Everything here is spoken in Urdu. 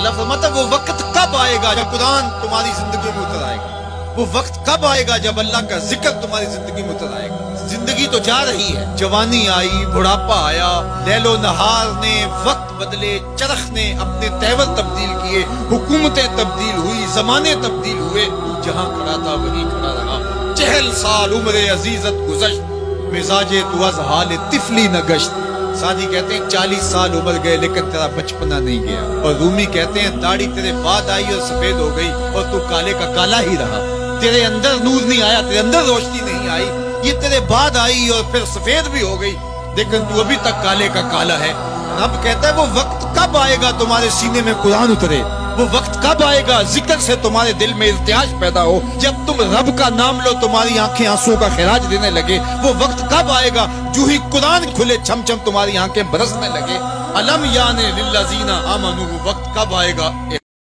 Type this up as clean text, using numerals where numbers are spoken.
اللہ فرماتا وہ وقت کب آئے گا جب قرآن تمہاری زندگی میں اتر آئے گا، وہ وقت کب آئے گا جب اللہ کا ذکر تمہاری زندگی میں اتر آئے گا۔ زندگی تو جا رہی ہے، جوانی آئی، بڑھاپا آیا، لیل و نہار نے وقت بدلے، چرخ نے اپنے تیور تبدیل کیے، حکومتیں تبدیل ہوئی، زمانے تبدیل ہوئے، جہاں کھڑا تھا وہی کھڑا رہا۔ 40 سال عمر عزیزت گزشت، مزاج تو از حال طفلی نہ گشت۔ سادی کہتے ہیں 40 سال عمر گئے لیکن تیرا بچپنا نہیں گیا، اور رومی کہتے ہیں داڑھی تیرے بعد آئی اور سفید ہو گئی اور تو کالے کا کالا ہی رہا۔ تیرے اندر نور نہیں آیا، تیرے اندر روشنی نہیں آئی، یہ تیرے بعد آئی اور پھر سفید بھی ہو گئی لیکن تو ابھی تک کالے کا کالا ہے۔ رب کہتا ہے وہ وقت کب آئے گا تمہارے سینے میں قرآن اترے، وہ وقت کب آئے گا ذکر سے تمہارے دل میں ارتعاش پیدا ہو، جب تم رب کا نام لو تمہاری آنکھیں آنسوں کا خراج دینے لگے۔ وہ وقت کب آئے گا جو ہی قرآن کھلے چھم چھم تمہاری آنکھیں برسنے لگے۔ الم یان للذین آمنوا، وہ وقت کب آئے گا؟